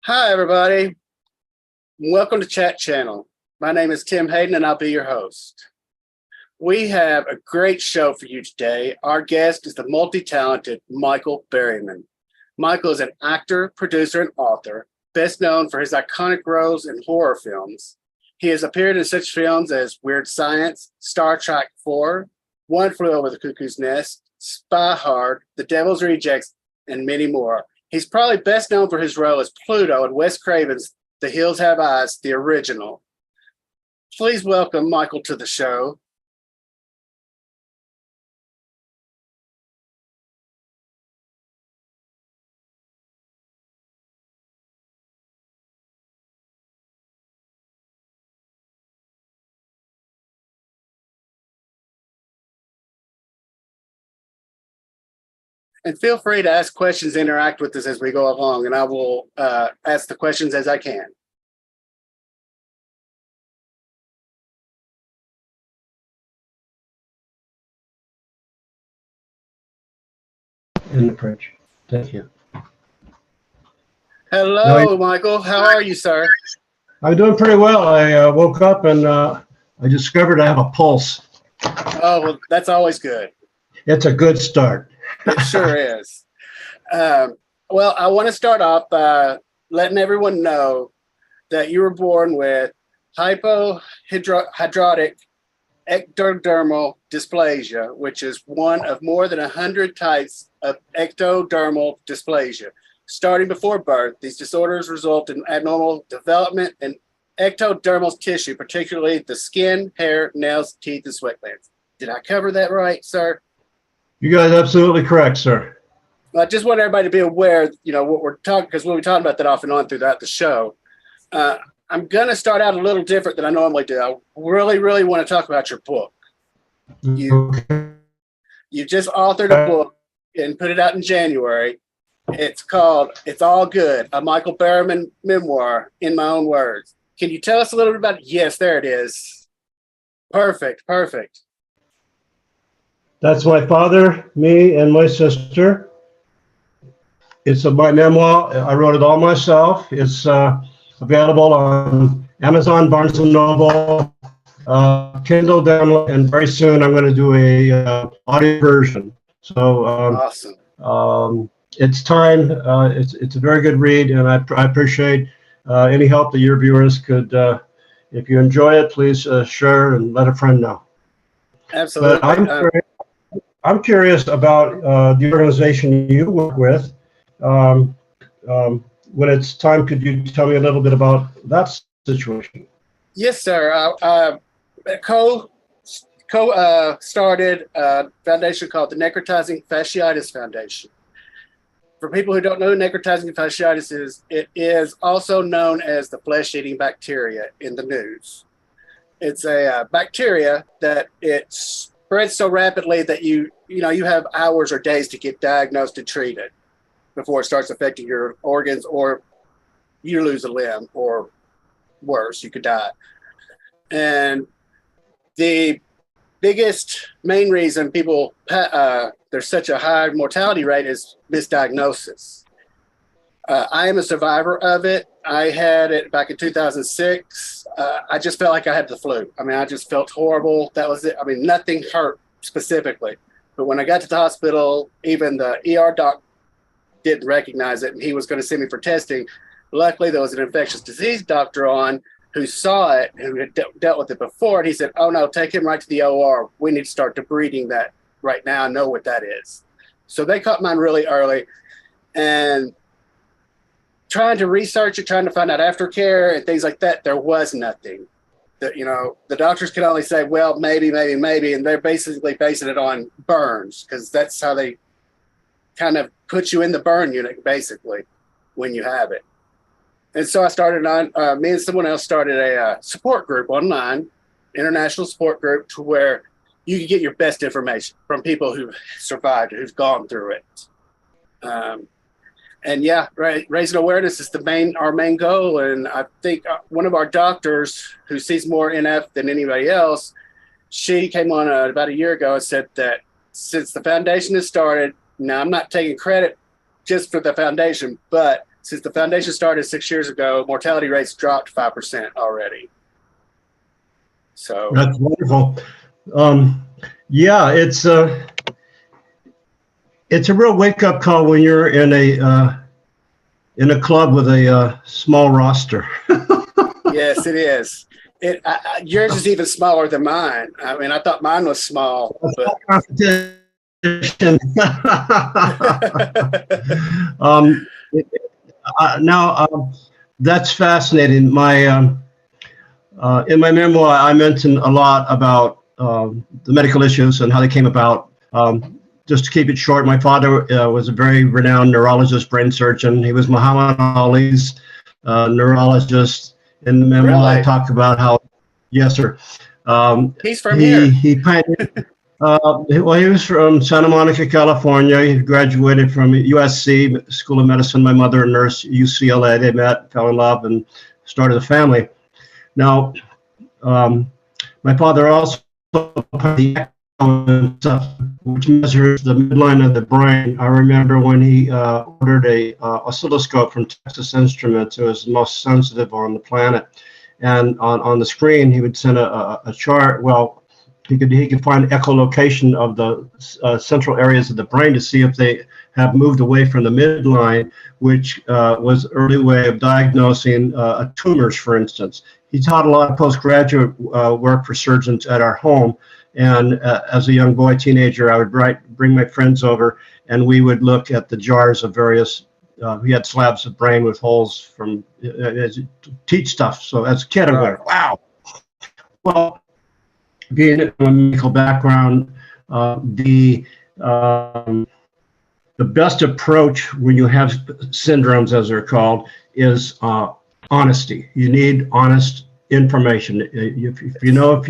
Hi, everybody. Welcome to Chat Channel. My name is Tim Hayden, and I'll be your host. We have a great show for you today. Our guest is the multi-talented Michael Berryman. Michael is an actor, producer, and author, best known for his iconic roles in horror films. He has appeared in such films as Weird Science, Star Trek IV, One Flew Over the Cuckoo's Nest, Spy Hard, The Devil's Rejects, and many more. He's probably best known for his role as Pluto in Wes Craven's The Hills Have Eyes, the original. Please welcome Michael to the show. And feel free to ask questions, interact with us as we go along, and I will ask the questions as I can. In the fridge. Thank you. Hello, Michael. How are you, sir? I'm doing pretty well. I woke up and I discovered I have a pulse. Oh, well, that's always good. It's a good start. It sure is. Well, I want to start off by letting everyone know that you were born with hypohidrotic ectodermal dysplasia, which is one of more than 100 types of ectodermal dysplasia. Starting before birth, these disorders result in abnormal development in ectodermal tissue, particularly the skin, hair, nails, teeth, and sweat glands. Did I cover that right, sir? You guys are absolutely correct, sir. I just want everybody to be aware, what we're talking, because we'll be talking about that off and on throughout the show. I'm going to start out a little different than I normally do. I really, really want to talk about your book. You just authored a book and put it out in January. It's called It's All Good, a Michael Berryman memoir in my own words. Can you tell us a little bit about it? Yes, there it is. Perfect. That's my father, me, and my sister. It's my memoir. I wrote it all myself. It's available on Amazon, Barnes & Noble, Kindle download, and very soon I'm going to do a audio version. So awesome. It's time. It's a very good read, and I appreciate any help that your viewers could. If you enjoy it, please share and let a friend know. Absolutely. But I'm curious about the organization you work with. When it's time, could you tell me a little bit about that situation? Yes, sir. Started a foundation called the Necrotizing Fasciitis Foundation. For people who don't know who necrotizing fasciitis is, it is also known as the flesh-eating bacteria in the news. It's a bacteria that it spreads so rapidly that you have hours or days to get diagnosed and treated before it starts affecting your organs, or you lose a limb, or worse, you could die. And the biggest main reason people there's such a high mortality rate is misdiagnosis. I am a survivor of it. I had it back in 2006. I just felt like I had the flu. I just felt horrible. That was it. Nothing hurt specifically. But when I got to the hospital, even the ER doc didn't recognize it, and he was going to send me for testing. Luckily, there was an infectious disease doctor on who saw it, who had dealt with it before, and he said, "Oh no, take him right to the OR. We need to start debriding that right now. I know what that is." So they caught mine really early, and trying to research it, trying to find out aftercare and things like that, there was nothing. The doctors could only say, well, maybe, and they're basically basing it on burns, because that's how they kind of put you in the burn unit, basically, when you have it. And so I started me and someone else started a support group online, international support group, to where you can get your best information from people who've survived, who've gone through it. And yeah, raising awareness is our main goal. And I think one of our doctors, who sees more NF than anybody else, she came on about a year ago and said that since the foundation has started, now I'm not taking credit just for the foundation, but since the foundation started 6 years ago, mortality rates dropped 5% already. So that's wonderful. Yeah, it's a real wake-up call when you're in a club with a small roster. yes, it is. Yours is even smaller than mine. I mean, I thought mine was small, but now that's fascinating. In my memoir, I mentioned a lot about the medical issues and how they came about. Just to keep it short, my father was a very renowned neurologist, brain surgeon. He was Muhammad Ali's neurologist. In the memoir, really? I talk about how, yes, sir. He's from here. He pioneered. Well, he was from Santa Monica, California. He graduated from USC School of Medicine. My mother, a nurse, UCLA. They met, fell in love, and started a family. Now, my father also the which measures the midline of the brain. I remember when he ordered a oscilloscope from Texas Instruments. It was the most sensitive on the planet, and on the screen he would send a chart. Well, he could find echolocation of the central areas of the brain to see if they have moved away from the midline, which was an early way of diagnosing tumors, for instance. He taught a lot of postgraduate work for surgeons at our home. And as a young boy, teenager, I would bring my friends over, and we would look at the jars of various. We had slabs of brain with holes from teach stuff. So as a kid, I went, "Wow!" Well, being in a medical background, the best approach when you have syndromes, as they're called, is honesty. You need honest information. If you know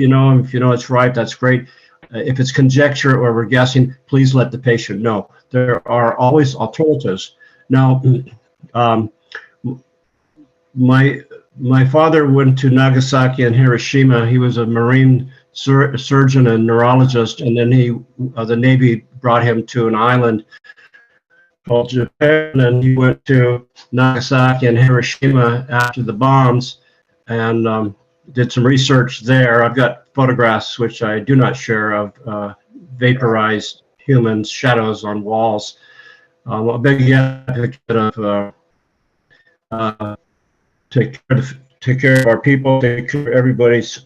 it's right, that's great. If it's conjecture or we're guessing, please let the patient know. There are always alternatives. Now, my father went to Nagasaki and Hiroshima. He was a Marine surgeon and neurologist, and then the Navy brought him to an island called Japan, and he went to Nagasaki and Hiroshima after the bombs, and did some research there. I've got photographs, which I do not share, of vaporized humans, shadows on walls. A big advocate of take care of our people, take care of everybody's.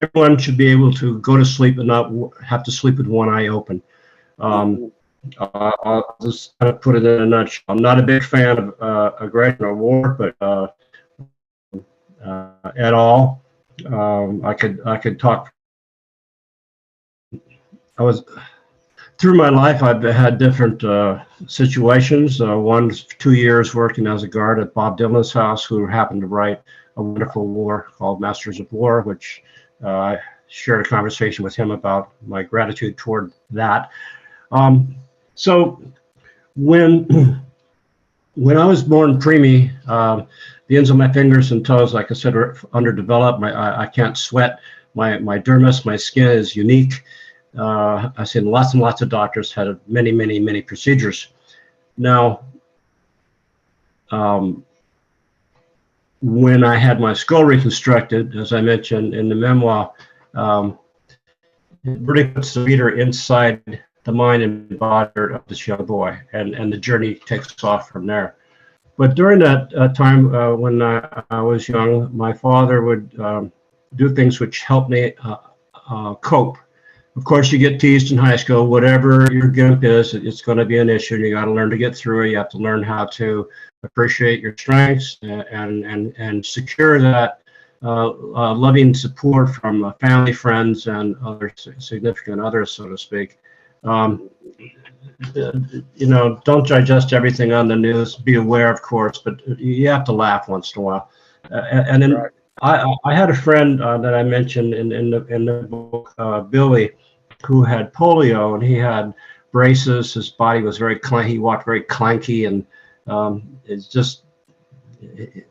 Everyone should be able to go to sleep and not have to sleep with one eye open. I'll just kind of put it in a nutshell. I'm not a big fan of aggression or war, but at all. I could talk. Through my life, I've had different situations. One, 2 years working as a guard at Bob Dylan's house, who happened to write a wonderful war called Masters of War, which I shared a conversation with him about my gratitude toward that. So when I was born preemie, the ends of my fingers and toes, like I said, are underdeveloped. I can't sweat. My dermis, my skin is unique. I've seen lots and lots of doctors, had many procedures. Now, when I had my skull reconstructed, as I mentioned in the memoir, it really puts the reader inside the mind and body of this young boy, and the journey takes off from there. But during that time when I was young, my father would do things which helped me cope. Of course, you get teased in high school. Whatever your gimp is, it's going to be an issue. You got to learn to get through it. You have to learn how to appreciate your strengths and secure that loving support from family, friends, and other significant others, so to speak. Don't digest everything on the news. Be aware, of course, but you have to laugh once in a while. And then right. I had a friend that I mentioned in the book, Billy, who had polio, and he had braces. His body was very clanky. He walked very clanky, and it's just, it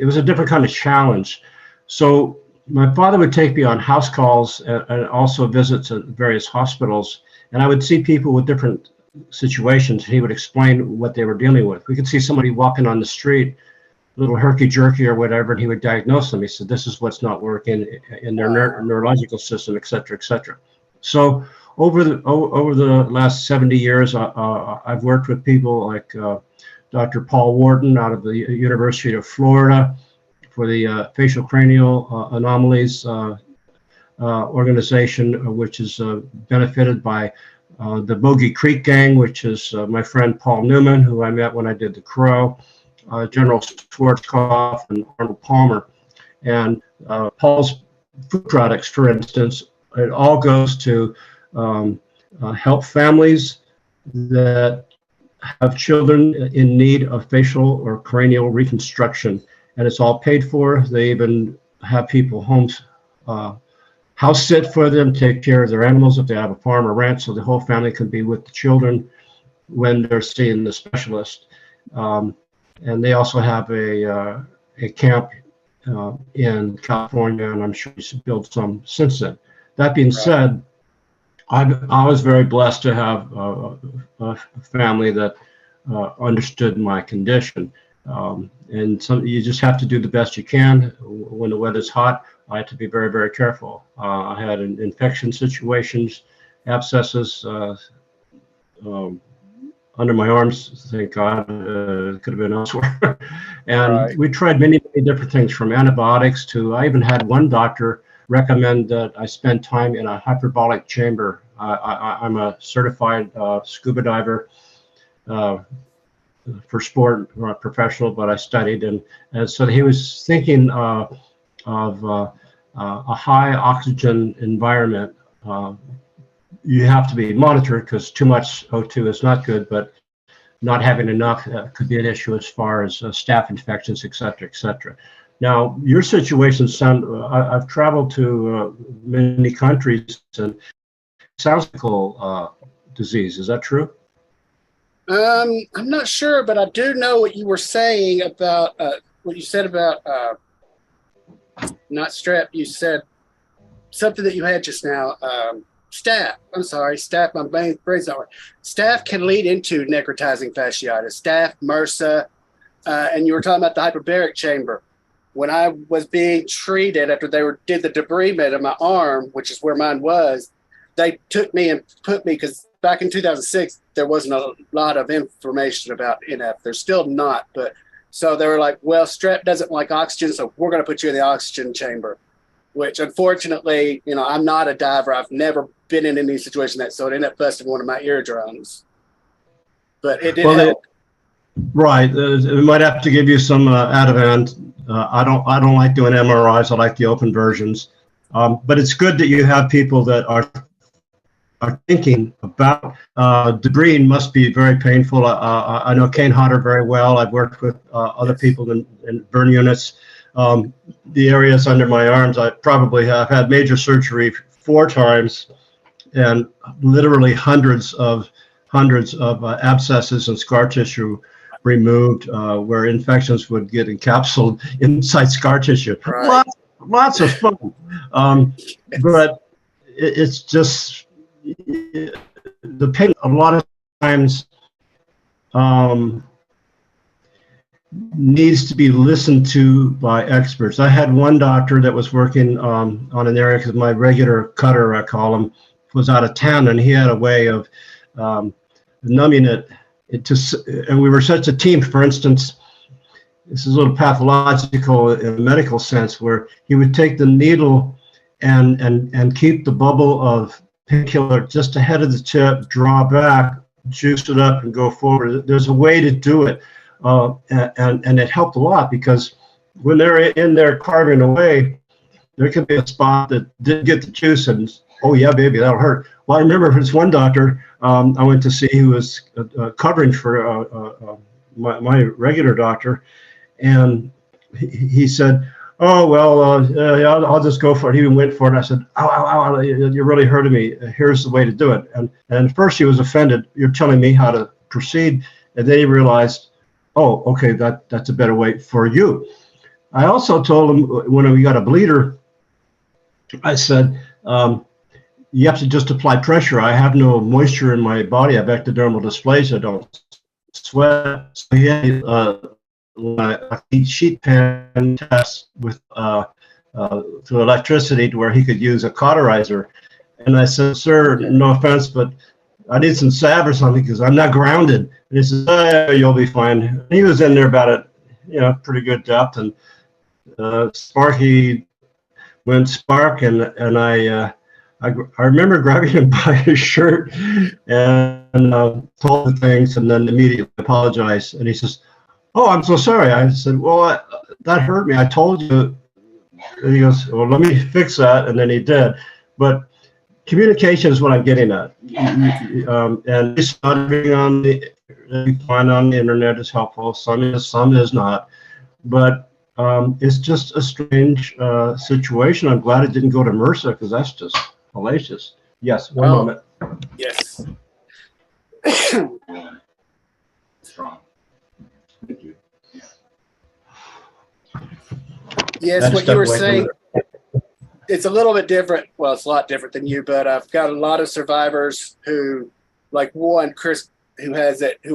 was a different kind of challenge. So my father would take me on house calls and also visits at various hospitals, and I would see people with different situations. He would explain what they were dealing with. We could see somebody walking on the street, a little herky-jerky or whatever, and he would diagnose them. He said, this is what's not working in their neurological system, et cetera, et cetera. So over the last 70 years, I've worked with people like Dr. Paul Wharton out of the University of Florida for the facial cranial anomalies organization, which is benefited by the Bogey Creek Gang, which is my friend Paul Newman, who I met when I did The Crow, General Schwarzkopf, and Arnold Palmer. And Paul's food products, for instance, it all goes to help families that have children in need of facial or cranial reconstruction. And it's all paid for. They even have people house sit for them, take care of their animals if they have a farm or ranch, so the whole family can be with the children when they're seeing the specialist. And they also have a camp in California, and I'm sure he's built some since then. That being said, I was very blessed to have a family that understood my condition. And you just have to do the best you can. When the weather's hot, I had to be very, very careful. I had infection situations, abscesses under my arms, thank God. It could have been elsewhere. And we tried many, many different things, from antibiotics to, I even had one doctor recommend that I spend time in a hyperbolic chamber. I'm a certified scuba diver for sport, not professional, but I studied. And so he was thinking of a high oxygen environment. You have to be monitored because too much O2 is not good, but not having enough could be an issue as far as staph infections, et cetera, et cetera. Now, your situation sound, I've traveled to many countries, and it sounds like disease. Is that true? I'm not sure, but I do know what you were saying about what you said about not strep. You said something that you had just now. Staph. I'm sorry, staph. My brain's not working. Staph can lead into necrotizing fasciitis. Staph, MRSA, and you were talking about the hyperbaric chamber. When I was being treated after they did the debridement of my arm, which is where mine was, they took me and put me, because back in 2006, there wasn't a lot of information about NF. There's still not, but so they were like, well, strep doesn't like oxygen, so we're going to put you in the oxygen chamber, which unfortunately, you know, I'm not a diver. I've never been in any situation so it ended up busting one of my eardrums. But it did help. Right. We might have to give you some Ativan. I don't like doing MRIs. I like the open versions. But it's good that you have people that are thinking about debris. Must be very painful. I know Kane Hodder very well. I've worked with other people in burn units. The areas under my arms, I probably have had major surgery 4 times, and literally hundreds of abscesses and scar tissue removed, where infections would get encapsulated inside scar tissue. Right. Lots of fun. But it's just the pain a lot of times needs to be listened to by experts. I had one doctor that was working on an area, because my regular cutter, I call him, was out of town, and he had a way of numbing it. And we were such a team. For instance, this is a little pathological in a medical sense, where he would take the needle and keep the bubble of painkiller just ahead of the tip, draw back, juice it up, and go forward. There's a way to do it. And it helped a lot, because when they're in there carving away, there could be a spot that didn't get the juice, and oh yeah, baby, that'll hurt. Well, I remember this one doctor I went to see, who was covering for my regular doctor, and he said, oh, well, yeah, I'll just go for it. He even went for it. And I said, ow, you're really hurting me. Here's the way to do it. And at first he was offended. You're telling me how to proceed. And then he realized, oh, okay, that's a better way for you. I also told him, when we got a bleeder, I said, you have to just apply pressure. I have no moisture in my body. I have ectodermal dysplasia. I don't sweat. So he had a sheet pan test with through electricity to where he could use a cauterizer. And I said, sir, no offense, but I need some salve or something because I'm not grounded. And he says, oh, you'll be fine. And he was in there about it, pretty good depth. And Sparky went Spark, and I remember grabbing him by his shirt and told the things, and then immediately apologized. And he says, oh, I'm so sorry. I said, well, that hurt me. I told you. And he goes, well, let me fix that. And then he did. But communication is what I'm getting at. And it's not everything on you find on the internet is helpful. Some is not. But it's just a strange situation. I'm glad it didn't go to MRSA because that's just hellacious. Yes, one moment. Yes. Strong. Thank you. Yes, That's what you were definitely saying, it's a little bit different. Well, it's a lot different than you, but I've got a lot of survivors who, like one, Chris, who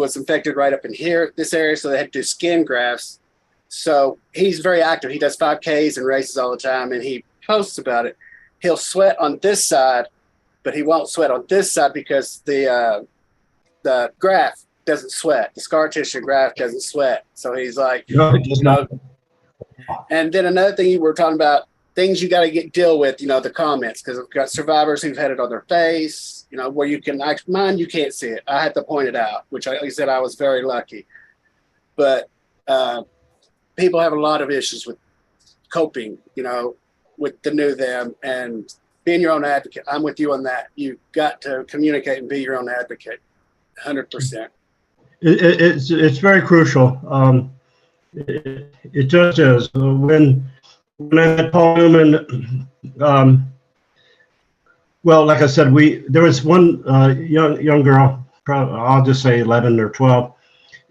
was infected right up in here, this area, so they had to do skin grafts. So he's very active. He does 5Ks and races all the time, and he posts about it. He'll sweat on this side, but he won't sweat on this side because the graft doesn't sweat. The scar tissue graft doesn't sweat. So he's like, And then another thing you were talking about, things you got to deal with, the comments, because I've got survivors who've had it on their face, where you can, mine, you can't see it. I had to point it out, which like I said, I was very lucky. But people have a lot of issues with coping, with the new them, and being your own advocate. I'm with you on that. You've got to communicate and be your own advocate, 100%. It's very crucial. It just is. When I met Paul Newman, well, like I said, there was one young girl, I'll just say 11 or 12,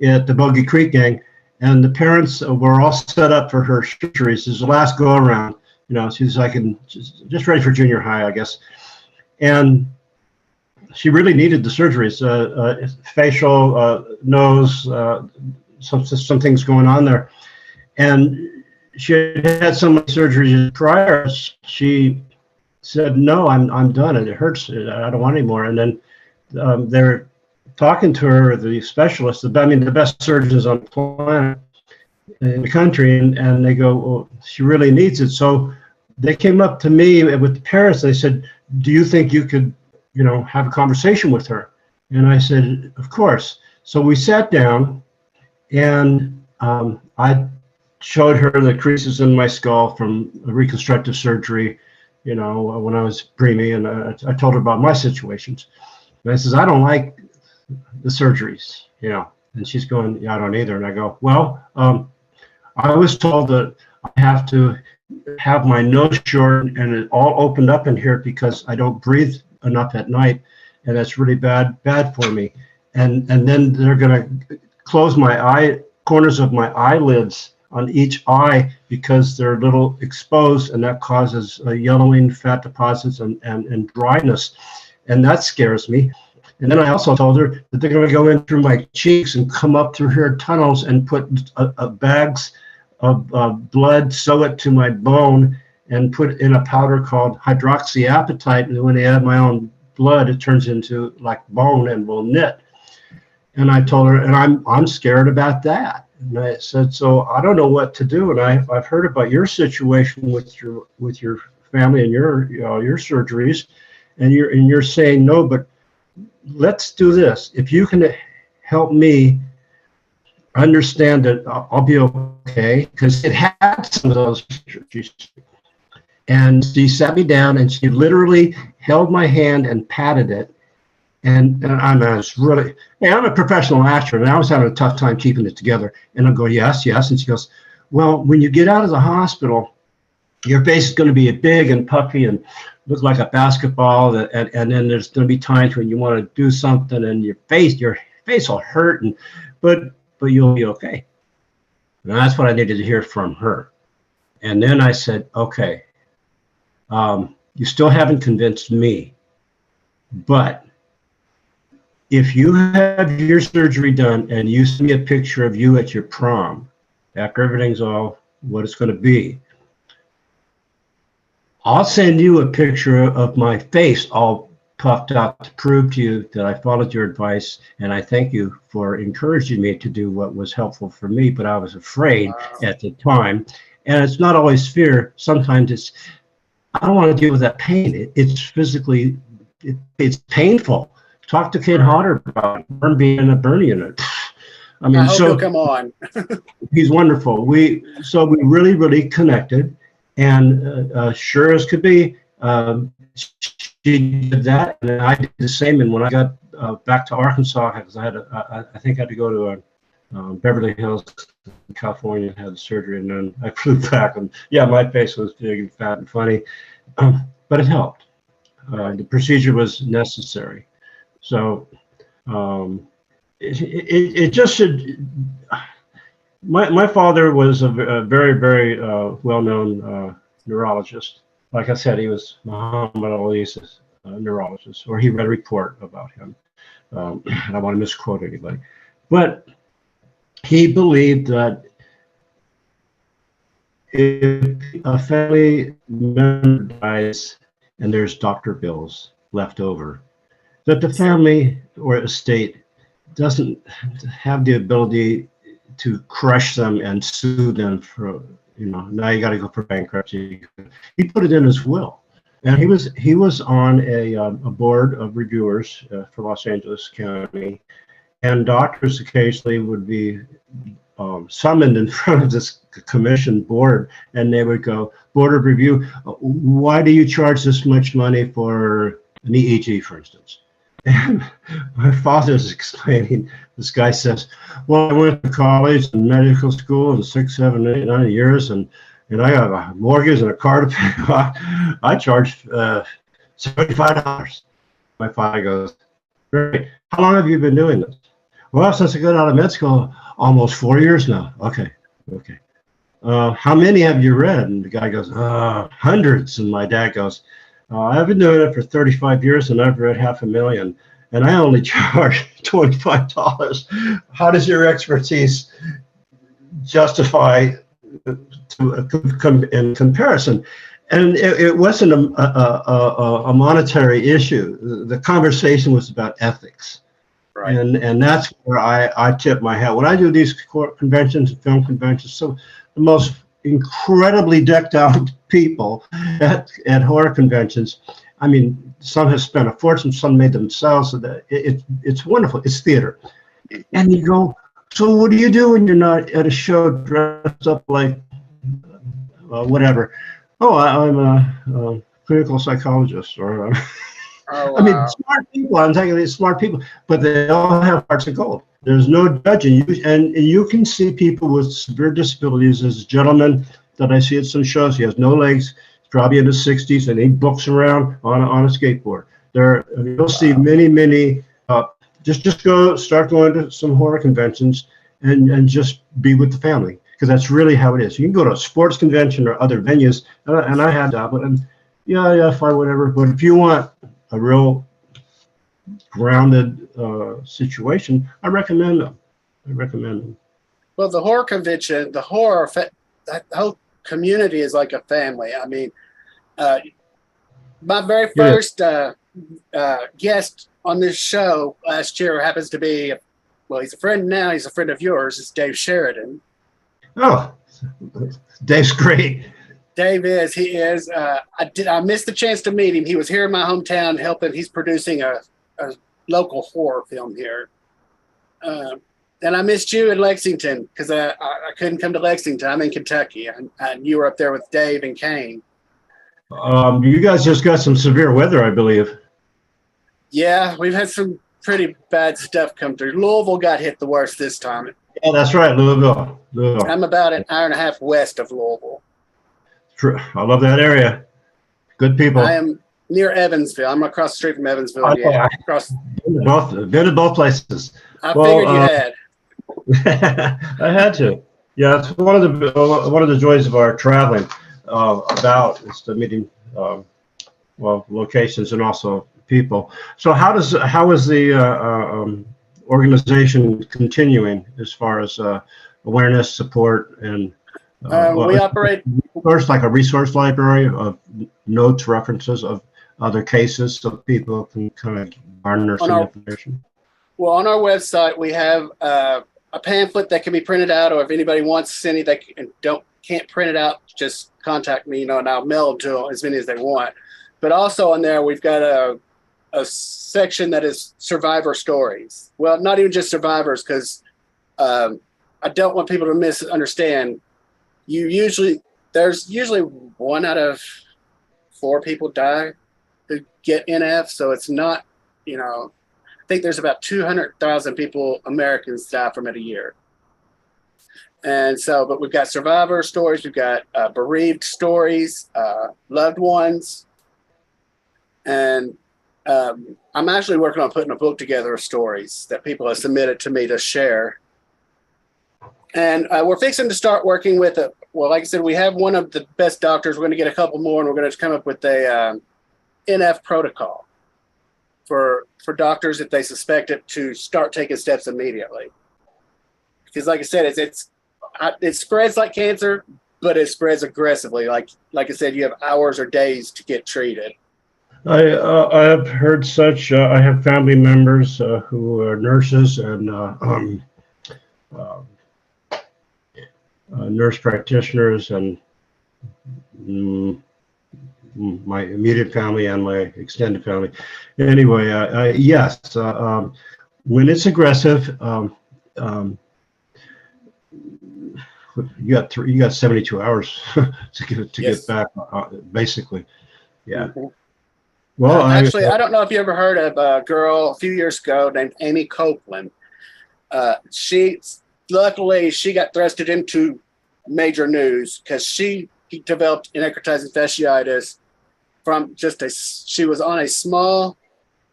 at the Bogey Creek gang, and the parents were all set up for her surgeries. This is the last go around. She's like just ready for junior high, I guess, and she really needed the surgeries, facial, nose, some things going on there. And she had so many surgeries prior, she said, no, I'm done. It hurts. I don't want any more. And then they're talking to her, the specialists, the best surgeons on the planet in the country, and they go, well, she really needs it. So they came up to me with the parents. They said, do you think you could, have a conversation with her? And I said, of course. So we sat down, and I showed her the creases in my skull from reconstructive surgery, when I was preemie, and I told her about my situations. And I says, I don't like the surgeries, and she's going, yeah, I don't either. And I go, well, I was told that I have to have my nose short and it all opened up in here because I don't breathe enough at night, and that's really bad for me. And then they're going to close my corners of my eyelids on each eye because they're a little exposed, and that causes yellowing, fat deposits, and dryness, and that scares me. And then I also told her that they're going to go in through my cheeks and come up through here tunnels and put bags of blood, sew it to my bone, and put in a powder called hydroxyapatite. And when they add my own blood, it turns into like bone and will knit. And I told her, and I'm scared about that. And I said, so I don't know what to do. And I've heard about your situation with your family and your surgeries, and you're saying no, but let's do this. If you can help me understand that I'll be okay, because it had some of those surgeries. And she sat me down and she literally held my hand and patted it. And I'm a professional actor, and I was having a tough time keeping it together. And I go, yes. And she goes, well, when you get out of the hospital, your face is going to be big and puffy and look like a basketball. And then there's going to be times when you want to do something and your face will hurt, but you'll be okay. And that's what I needed to hear from her. And then I said, okay, you still haven't convinced me. But if you have your surgery done and you send me a picture of you at your prom, after everything's all what it's going to be, I'll send you a picture of my face all puffed out to prove to you that I followed your advice, and I thank you for encouraging me to do what was helpful for me, but I was afraid at the time. And it's not always fear. Sometimes it's, I don't want to deal with that pain. It's physically, it's painful. Talk to Kid Hodder about being in a burn unit. I mean, I hope he'll come on. He's wonderful. So we really, really connected, and sure as could be, she did that, and I did the same. And when I got back to Arkansas, because I think I had to go to Beverly Hills, California, and had the surgery, and then I flew back, and yeah, my face was big and fat and funny, but it helped. The procedure was necessary. So it just should. My father was a very, very well-known neurologist. Like I said, he was Muhammad Ali's neurologist, or he read a report about him. I don't want to misquote anybody, but he believed that if a family member dies and there's doctor bills left over, that the family or estate doesn't have the ability to crush them and sue them for, now you got to go for bankruptcy. He put it in his will, and he was on a board of reviewers for Los Angeles County, and doctors occasionally would be summoned in front of this commission board, and they would go, board of review, why do you charge this much money for an EEG, for instance? And my father's explaining, this guy says, well, I went to college and medical school in 6, 7, 8, 9 years, and I got a mortgage and a car to pay. I charged $75. My father goes, great. How long have you been doing this? Well, since I got out of med school, almost 4 years now. Okay. How many have you read? And the guy goes, hundreds. And my dad goes, I've been doing it for 35 years and I've read 500,000, and I only charge $25. How does your expertise justify in comparison? And it wasn't a monetary issue. The conversation was about ethics. Right. And that's where I tip my hat. When I do these court conventions and film conventions, so the most incredibly decked out people at horror conventions. I mean, some have spent a fortune, some made themselves. So that it's wonderful. It's theater. And you go, so what do you do when you're not at a show dressed up like whatever? Oh, I'm a clinical psychologist, or oh, wow. I mean, smart people. I'm talking about smart people, but they all have hearts of gold. There's no judging, and you can see people with severe disabilities. There's a gentleman that I see at some shows. He has no legs. He's probably in his 60s, and he books around on a skateboard. You'll see many. Just start going to some horror conventions and just be with the family, because that's really how it is. You can go to a sports convention or other venues, and I had that, and yeah, fine, whatever. But if you want a real grounded situation, I recommend them. Well, the horror convention, the whole community is like a family. I mean, my very first guest on this show last year happens to be, well, he's a friend now. He's a friend of yours. It's Dave Sheridan. Oh, Dave's great. Dave is. He is. I missed the chance to meet him. He was here in my hometown helping. He's producing a local horror film here. And I missed you in Lexington because I couldn't come to Lexington. I'm in Kentucky, and you were up there with Dave and Kane. You guys just got some severe weather, I believe. Yeah, we've had some pretty bad stuff come through. Louisville got hit the worst this time. Yeah, that's right, Louisville. I'm about an hour and a half west of Louisville. True. I love that area. Good people. I am near Evansville. I'm across the street from Evansville. Yeah, been to both places. I figured you had. I had to. Yeah, it's one of the joys of our traveling is the meeting, locations, and also people. So how is the organization continuing as far as awareness, support, and we operate first like a resource library of notes, references of other cases, so people can kind of garner some information? Well, on our website, we have a pamphlet that can be printed out, or if anybody wants any that can't print it out, just contact me, and I'll mail them to them as many as they want. But also on there, we've got a section that is survivor stories. Well, not even just survivors, because I don't want people to misunderstand. There's usually 1 out of 4 people die who get NF, so it's not, I think there's about 200,000 people, Americans, die from it a year. And so, but we've got survivor stories, we've got bereaved stories, loved ones. And I'm actually working on putting a book together of stories that people have submitted to me to share. And we're fixing to start working with well, like I said, we have one of the best doctors. We're going to get a couple more, and we're going to come up with a NF protocol for doctors, if they suspect it, to start taking steps immediately. Because like I said, it spreads like cancer, but it spreads aggressively. Like I said, you have hours or days to get treated. I have heard such. I have family members who are nurses and nurse practitioners, and my immediate family and my extended family. Anyway, yes, when it's aggressive, you got 72 hours to get back, basically. Yeah. Mm-hmm. Well, actually, I don't know if you ever heard of a girl a few years ago named Amy Copeland. Luckily, she got thrusted into major news because she developed necrotizing fasciitis from she was on a small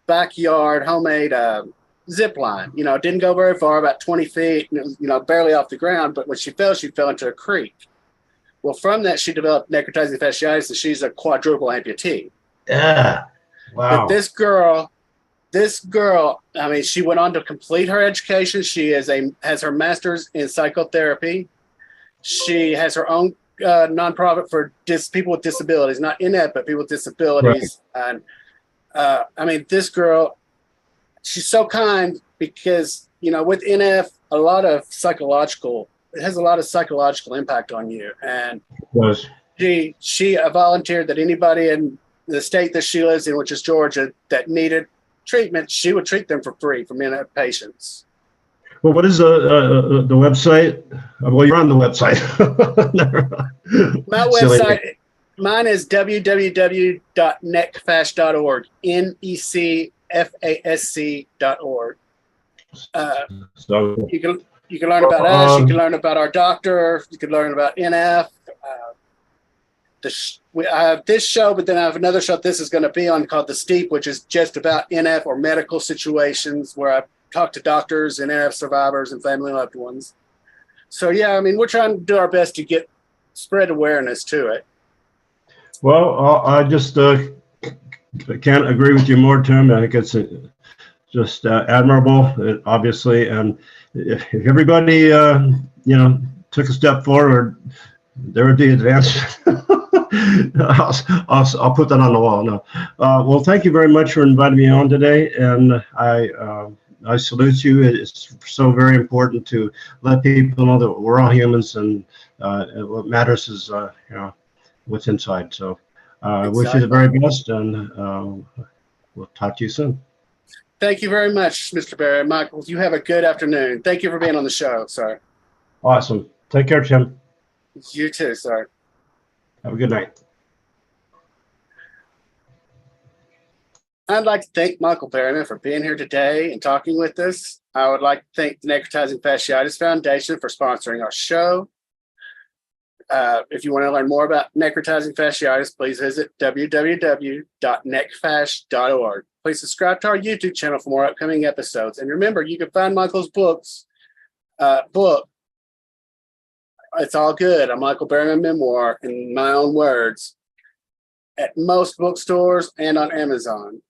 backyard homemade zip line. Didn't go very far, about 20 feet, and it was, barely off the ground. But when she fell into a creek. Well, from that, she developed necrotizing fasciitis, and she's a quadruple amputee. Yeah. Wow. But this girl, I mean, she went on to complete her education. She has her master's in psychotherapy. She has her own nonprofit for people with disabilities, not NF, but people with disabilities. Right. And I mean, this girl, she's so kind because, with NF, it has a lot of psychological impact on you. And she volunteered that anybody in the state that she lives in, which is Georgia, that needed treatment, she would treat them for free for NF patients. Well, what is the website? Well, you're on the website. My website, mine is www.necfasc.org, necfasc.org. So you can learn about us. You can learn about our doctor. You can learn about NF. I have this show, but then I have another show this is going to be on called The Steep, which is just about NF or medical situations where I talk to doctors and NF survivors and family loved ones. So, yeah, I mean, we're trying to do our best to spread awareness to it. Well, I just can't agree with you more, Tim. I think it's just admirable, obviously. And if everybody, took a step forward, there would be advancement. I'll put that on the wall. No. Well, thank you very much for inviting me on today, and I salute you. It's so very important to let people know that we're all humans, and what matters is what's inside. So I wish you the very best, and we'll talk to you soon. Thank you very much, Mr. Barry. Michael, you have a good afternoon. Thank you for being on the show, sir. Awesome. Take care, Tim. You too, sir. Have a good night. I'd like to thank Michael Berryman for being here today and talking with us. I would like to thank the Necrotizing Fasciitis Foundation for sponsoring our show. If you want to learn more about necrotizing fasciitis, please visit www.necfasc.org. Please subscribe to our YouTube channel for more upcoming episodes. And remember, you can find Michael's book, It's All Good, a Michael Berryman memoir in my own words, at most bookstores and on Amazon.